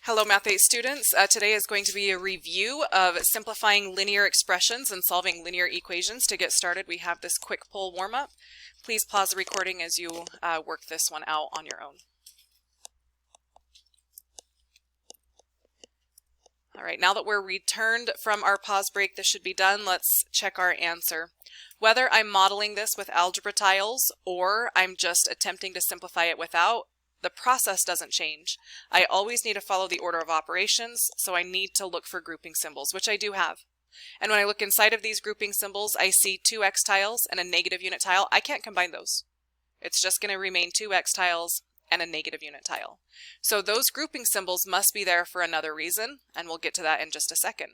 Hello Math 8 students. Today is going to be a review of simplifying linear expressions and solving linear equations. To get started, we have this quick poll warm-up. Please pause the recording as you work this one out on your own. All right, now that we're returned from our pause break, this should be done. Let's check our answer. Whether I'm modeling this with algebra tiles or I'm just attempting to simplify it without, the process doesn't change. I always need to follow the order of operations, so I need to look for grouping symbols, which I do have. And when I look inside of these grouping symbols, I see two x tiles and a negative unit tile. I can't combine those. It's just going to remain two x tiles and a negative unit tile. So those grouping symbols must be there for another reason, and we'll get to that in just a second.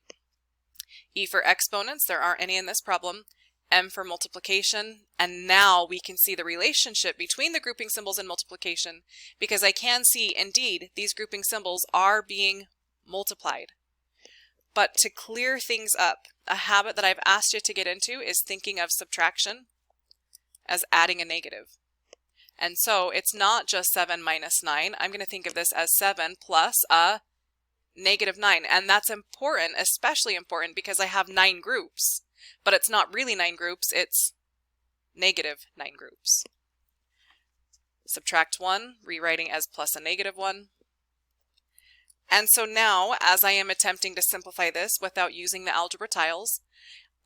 E for exponents, there aren't any in this problem. M for multiplication, and now we can see the relationship between the grouping symbols and multiplication, because I can see, indeed, these grouping symbols are being multiplied. But to clear things up, a habit that I've asked you to get into is thinking of subtraction as adding a negative. And so it's not just 7 minus 9. I'm going to think of this as 7 plus a negative 9. And that's important, especially important, because I have 9 groups. But it's not really 9 groups, it's negative 9 groups. Subtract 1, rewriting as plus a negative 1. And so now, as I am attempting to simplify this without using the algebra tiles,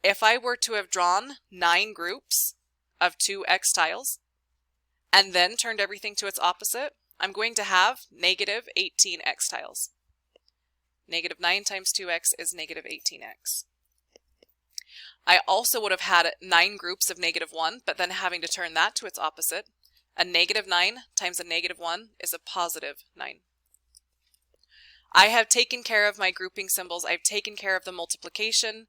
if I were to have drawn 9 groups of 2x tiles, and then turned everything to its opposite, I'm going to have negative 18x tiles. Negative 9 times 2x is negative 18x. I also would have had 9 groups of negative 1, but then having to turn that to its opposite. A negative 9 times a negative 1 is a positive 9. I have taken care of my grouping symbols. I've taken care of the multiplication.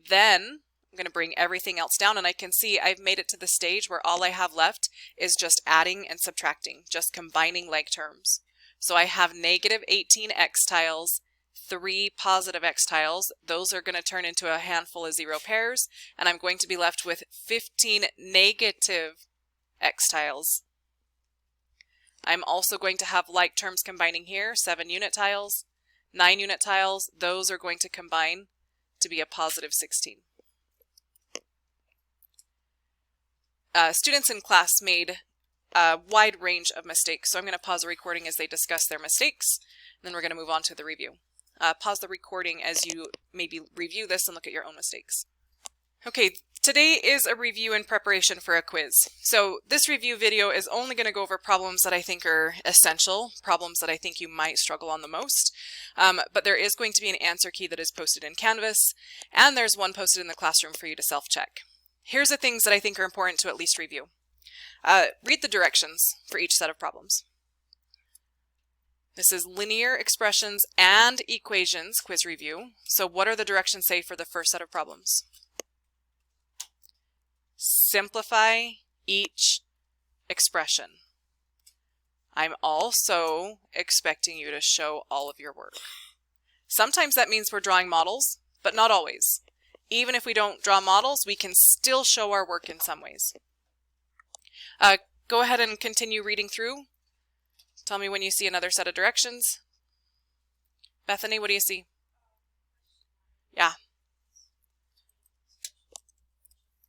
Then I'm going to bring everything else down, and I can see I've made it to the stage where all I have left is just adding and subtracting, just combining like terms. So I have negative 18x tiles, 3 positive x tiles. Those are going to turn into a handful of 0 pairs, and I'm going to be left with 15 negative x tiles. I'm also going to have like terms combining here, 7 unit tiles, 9 unit tiles. Those are going to combine to be a positive 16. Students in class made a wide range of mistakes, so I'm going to pause the recording as they discuss their mistakes, and then we're going to move on to the review. Pause the recording as you maybe review this and look at your own mistakes. Okay, today is a review in preparation for a quiz. So this review video is only going to go over problems that I think are essential, problems that I think you might struggle on the most. But there is going to be an answer key that is posted in Canvas, and there's one posted in the classroom for you to self-check. Here's the things that I think are important to at least review. Read the directions for each set of problems. This is linear expressions and equations quiz review. So what are the directions say for the first set of problems? Simplify each expression. I'm also expecting you to show all of your work. Sometimes that means we're drawing models, but not always. Even if we don't draw models, we can still show our work in some ways. Go ahead and continue reading through. Tell me when you see another set of directions. Bethany, what do you see? Yeah.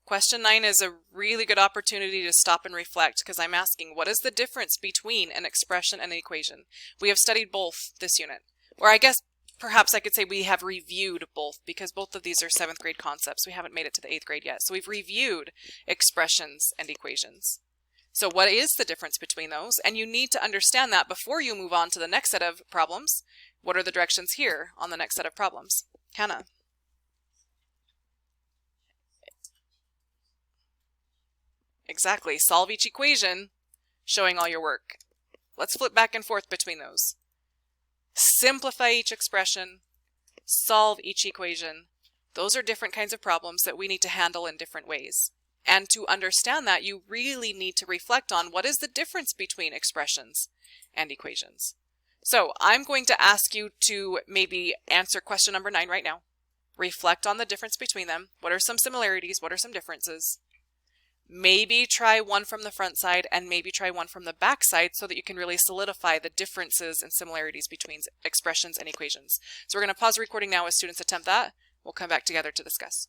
Question 9 is a really good opportunity to stop and reflect, because I'm asking, what is the difference between an expression and an equation? We have studied both this unit. Or I guess perhaps I could say we have reviewed both, because both of these are 7th grade concepts. We haven't made it to the 8th grade yet. So we've reviewed expressions and equations. So what is the difference between those? And you need to understand that before you move on to the next set of problems. What are the directions here on the next set of problems? Hannah. Exactly. Solve each equation, showing all your work. Let's flip back and forth between those. Simplify each expression, solve each equation. Those are different kinds of problems that we need to handle in different ways. And to understand that, you really need to reflect on what is the difference between expressions and equations. So I'm going to ask you to maybe answer question number 9 right now. Reflect on the difference between them. What are some similarities? What are some differences? Maybe try one from the front side and maybe try one from the back side so that you can really solidify the differences and similarities between expressions and equations. So we're going to pause the recording now as students attempt that. We'll come back together to discuss.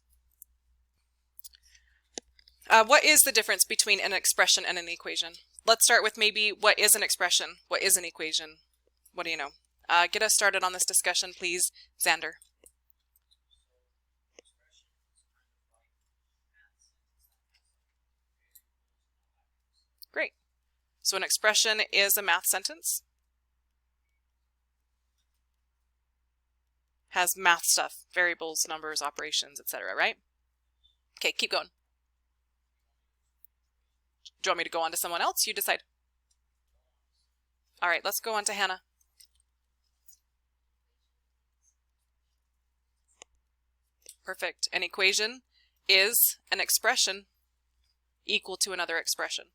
What is the difference between an expression and an equation? Let's start with maybe what is an expression? What is an equation? What do you know? Get us started on this discussion, please, Xander. Great. So an expression is a math sentence. Has math stuff, variables, numbers, operations, etc., right? Okay, keep going. Do you want me to go on to someone else? You decide. All right, let's go on to Hannah. Perfect. An equation is an expression equal to another expression.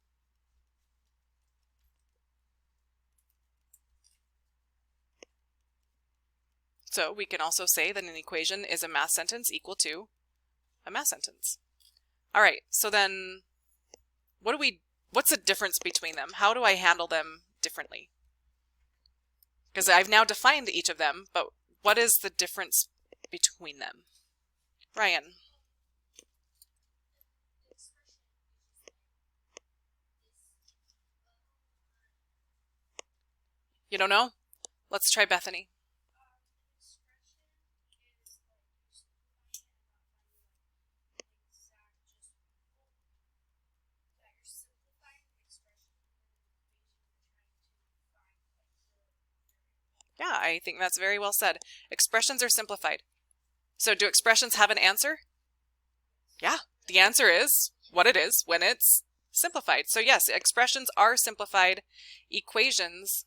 So we can also say that an equation is a math sentence equal to a math sentence. All right, so then what's the difference between them? How do I handle them differently? Because I've now defined each of them, but what is the difference between them? Ryan. You don't know? Let's try Bethany. Yeah, I think that's very well said. Expressions are simplified. So do expressions have an answer? Yeah, the answer is what it is when it's simplified. So yes, expressions are simplified. Equations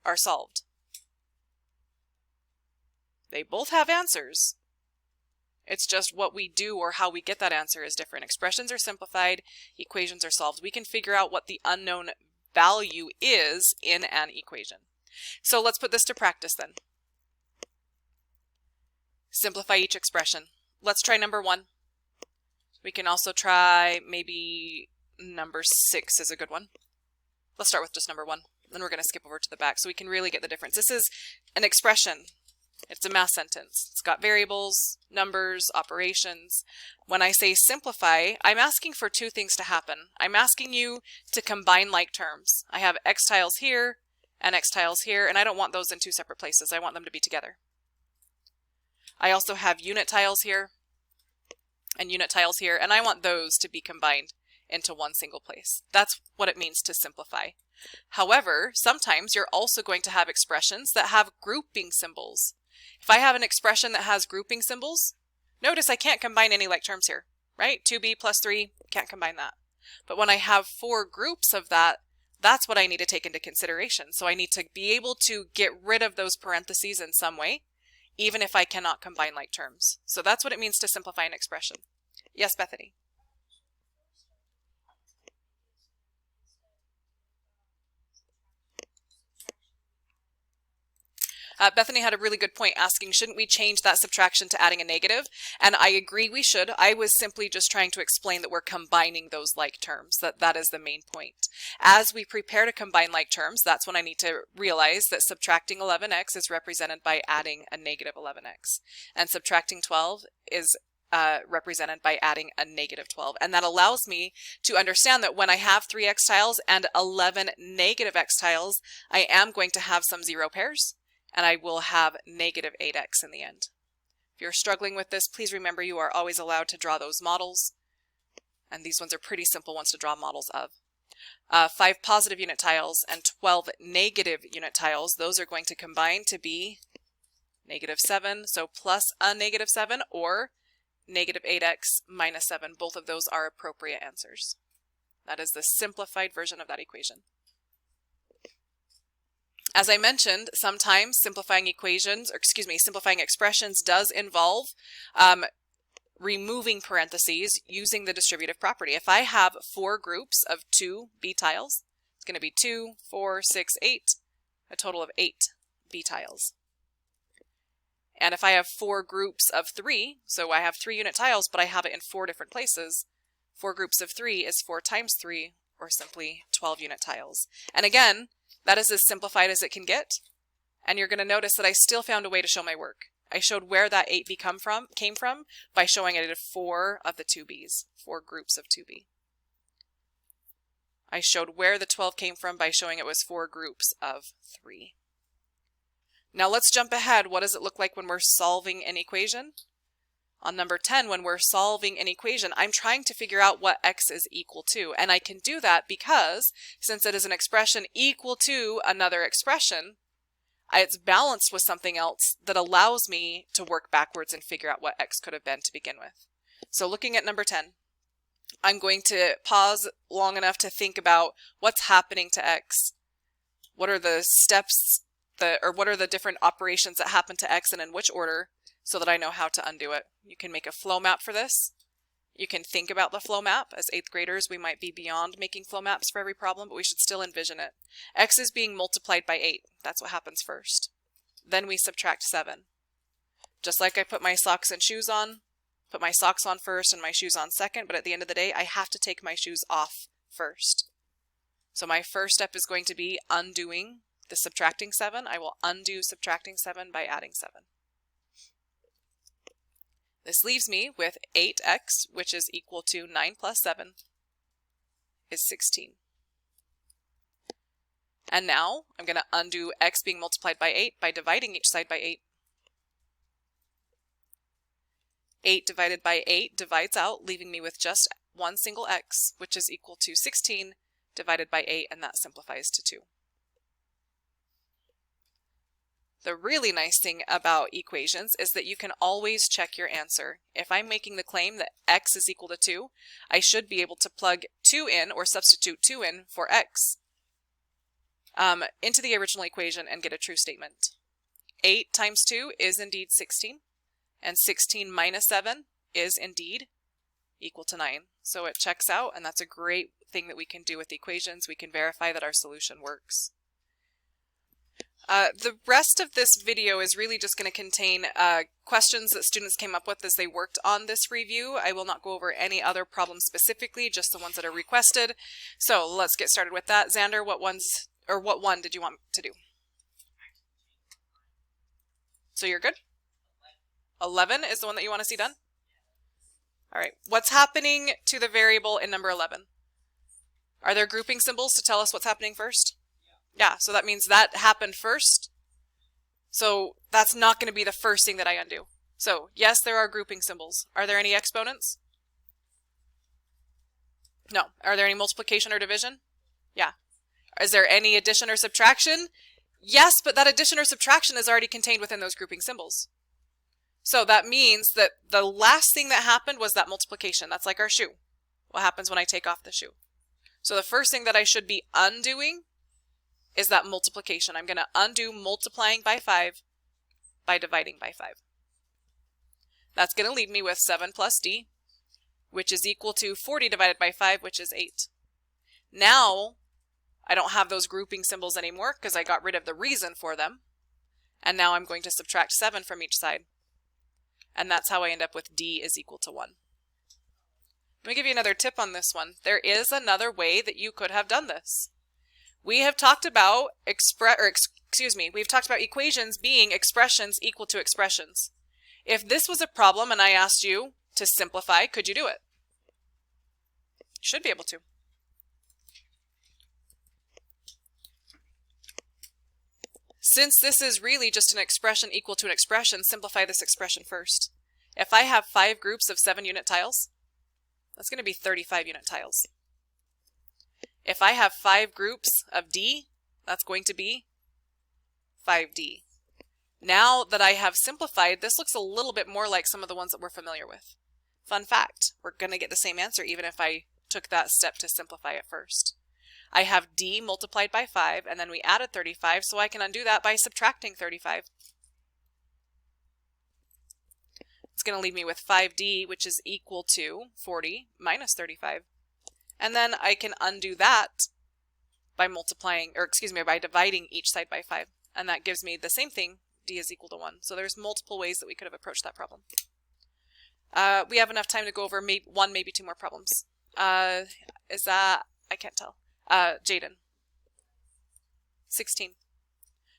are solved. They both have answers. It's just what we do or how we get that answer is different. Expressions are simplified. Equations are solved. We can figure out what the unknown value is in an equation. So let's put this to practice then. Simplify each expression. Let's try number 1. We can also try maybe number 6 is a good one. Let's start with just number 1. Then we're going to skip over to the back so we can really get the difference. This is an expression. It's a math sentence. It's got variables, numbers, operations. When I say simplify, I'm asking for 2 things to happen. I'm asking you to combine like terms. I have x tiles here and x tiles here, and I don't want those in 2 separate places. I want them to be together. I also have unit tiles here and unit tiles here, and I want those to be combined into one single place. That's what it means to simplify. However, sometimes you're also going to have expressions that have grouping symbols. If I have an expression that has grouping symbols, notice I can't combine any like terms here, right? 2b plus 3, can't combine that. But when I have 4 groups of that, that's what I need to take into consideration. So I need to be able to get rid of those parentheses in some way, even if I cannot combine like terms. So that's what it means to simplify an expression. Yes, Bethany? Bethany had a really good point asking, shouldn't we change that subtraction to adding a negative? And I agree we should. I was simply just trying to explain that we're combining those like terms, that is the main point. As we prepare to combine like terms, that's when I need to realize that subtracting 11x is represented by adding a negative 11x. And subtracting 12 is represented by adding a negative 12. And that allows me to understand that when I have 3 x tiles and 11 negative x tiles, I am going to have some 0 pairs. And I will have negative 8x in the end. If you're struggling with this, please remember you are always allowed to draw those models. And these ones are pretty simple ones to draw models of. 5 positive unit tiles and 12 negative unit tiles, those are going to combine to be negative 7. So plus a negative 7 or negative 8x minus 7. Both of those are appropriate answers. That is the simplified version of that equation. As I mentioned, sometimes simplifying expressions does involve removing parentheses using the distributive property. If I have 4 groups of 2 B tiles, it's going to be 2, 4, 6, 8, a total of 8 B tiles. And if I have 4 groups of 3, so I have 3 unit tiles, but I have it in 4 different places, 4 groups of 3 is 4 times 3, or simply 12 unit tiles. And again, that is as simplified as it can get. And you're going to notice that I still found a way to show my work. I showed where that 8B came from by showing it in 4 of the 2Bs, 4 groups of 2B. I showed where the 12 came from by showing it was 4 groups of 3. Now let's jump ahead. What does it look like when we're solving an equation? On number 10, when we're solving an equation, I'm trying to figure out what x is equal to. And I can do that because since it is an expression equal to another expression, it's balanced with something else that allows me to work backwards and figure out what x could have been to begin with. So looking at number 10, I'm going to pause long enough to think about what's happening to x. What are the steps or what are the different operations that happen to x and in which order, so that I know how to undo it. You can make a flow map for this. You can think about the flow map. As 8th graders, we might be beyond making flow maps for every problem, but we should still envision it. X is being multiplied by 8. That's what happens first. Then we subtract 7. Just like I put my socks and shoes on, put my socks on first and my shoes on second, but at the end of the day, I have to take my shoes off first. So my first step is going to be undoing the subtracting 7. I will undo subtracting 7 by adding 7. This leaves me with 8x, which is equal to 9 plus 7 is 16. And now I'm going to undo x being multiplied by 8 by dividing each side by 8. 8 divided by 8 divides out, leaving me with just one single x, which is equal to 16 divided by 8, and that simplifies to 2. The really nice thing about equations is that you can always check your answer. If I'm making the claim that x is equal to 2, I should be able to plug 2 in or substitute 2 in for x into the original equation and get a true statement. 8 times 2 is indeed 16, and 16 minus 7 is indeed equal to 9. So it checks out, and that's a great thing that we can do with equations. We can verify that our solution works. The rest of this video is really just going to contain questions that students came up with as they worked on this review. I will not go over any other problems specifically, just the ones that are requested. So let's get started with that. Xander, what one did you want to do? So you're good? 11 is the one that you want to see done? All right. What's happening to the variable in number 11? Are there grouping symbols to tell us what's happening first? Yeah, so that means that happened first. So that's not going to be the first thing that I undo. So yes, there are grouping symbols. Are there any exponents? No. Are there any multiplication or division? Yeah. Is there any addition or subtraction? Yes, but that addition or subtraction is already contained within those grouping symbols. So that means that the last thing that happened was that multiplication. That's like our shoe. What happens when I take off the shoe? So the first thing that I should be undoing is that multiplication. I'm going to undo multiplying by 5 by dividing by 5. That's going to leave me with 7 plus d, which is equal to 40 divided by 5, which is 8. Now, I don't have those grouping symbols anymore because I got rid of the reason for them. And now I'm going to subtract 7 from each side. And that's how I end up with d is equal to 1. Let me give you another tip on this one. There is another way that you could have done this. We have talked about we've talked about equations being expressions equal to expressions. If this was a problem and I asked you to simplify, could you do it? You should be able to. Since this is really just an expression equal to an expression, simplify this expression first. If I have 5 groups of 7 unit tiles, that's going to be 35 unit tiles. If I have 5 groups of d, that's going to be 5d. Now that I have simplified, this looks a little bit more like some of the ones that we're familiar with. Fun fact, we're going to get the same answer even if I took that step to simplify it first. I have d multiplied by 5, and then we added 35, so I can undo that by subtracting 35. It's going to leave me with 5d, which is equal to 40 minus 35. And then I can undo that by by dividing each side by 5. And that gives me the same thing, d is equal to 1. So there's multiple ways that we could have approached that problem. We have enough time to go over one, maybe two more problems. Is that, I can't tell. Jaden. 16.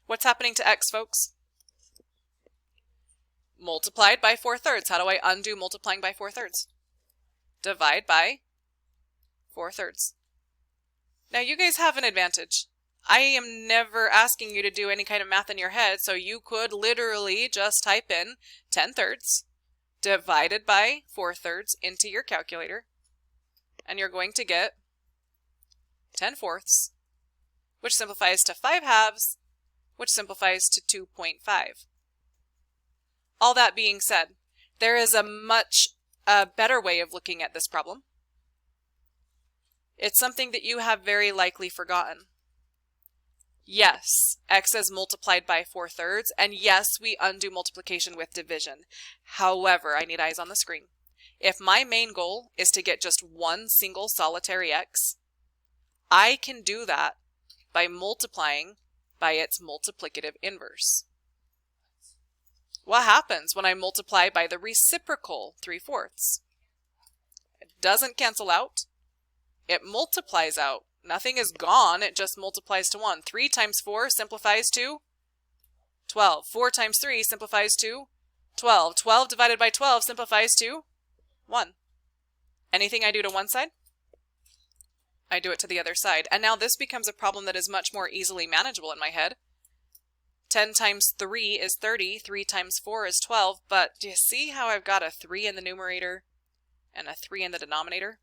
What's happening to x, folks? Multiplied by 4/3. How do I undo multiplying by 4/3? Divide by 4/3. Now you guys have an advantage. I am never asking you to do any kind of math in your head, so you could literally just type in 10/3 divided by 4/3 into your calculator, and you're going to get 10/4, which simplifies to 5/2, which simplifies to 2.5. All that being said, there is a much better way of looking at this problem. It's something that you have very likely forgotten. Yes, x is multiplied by 4/3, and yes, we undo multiplication with division. However, I need eyes on the screen. If my main goal is to get just one single solitary x, I can do that by multiplying by its multiplicative inverse. What happens when I multiply by the reciprocal 3/4? It doesn't cancel out. It multiplies out. Nothing is gone, it just multiplies to 1. 3 times 4 simplifies to 12. 4 times 3 simplifies to 12. 12 divided by 12 simplifies to 1. Anything I do to one side, I do it to the other side. And now this becomes a problem that is much more easily manageable in my head. 10 times 3 is 30, 3 times 4 is 12, but do you see how I've got a 3 in the numerator and a 3 in the denominator?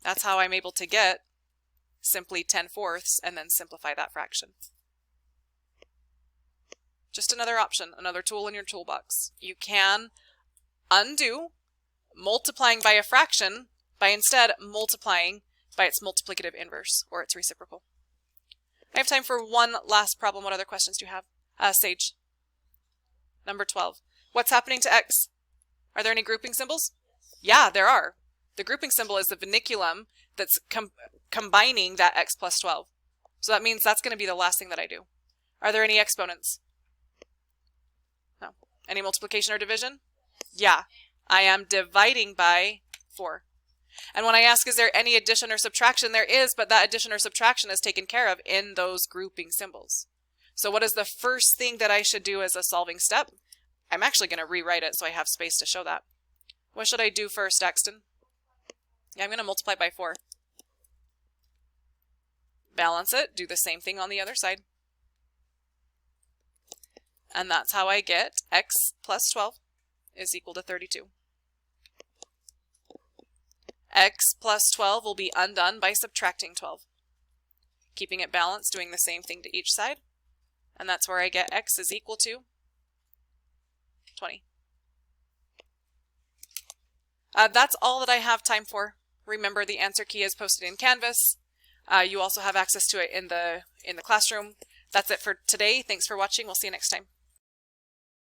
That's how I'm able to get simply 10/4 and then simplify that fraction. Just another option, another tool in your toolbox. You can undo multiplying by a fraction by instead multiplying by its multiplicative inverse or its reciprocal. I have time for one last problem. What other questions do you have? Sage. Number 12. What's happening to x? Are there any grouping symbols? Yeah, there are. The grouping symbol is the vinculum that's combining that x plus 12. So that means that's going to be the last thing that I do. Are there any exponents? No. Any multiplication or division? Yeah. I am dividing by 4. And when I ask, is there any addition or subtraction? There is, but that addition or subtraction is taken care of in those grouping symbols. So what is the first thing that I should do as a solving step? I'm actually going to rewrite it so I have space to show that. What should I do first, Axton? Yeah, I'm going to multiply by 4. Balance it, do the same thing on the other side. And that's how I get x plus 12 is equal to 32. X plus 12 will be undone by subtracting 12. Keeping it balanced, doing the same thing to each side. And that's where I get x is equal to 20. That's all that I have time for. Remember, the answer key is posted in Canvas. You also have access to it in the classroom. That's it for today. Thanks for watching. We'll see you next time.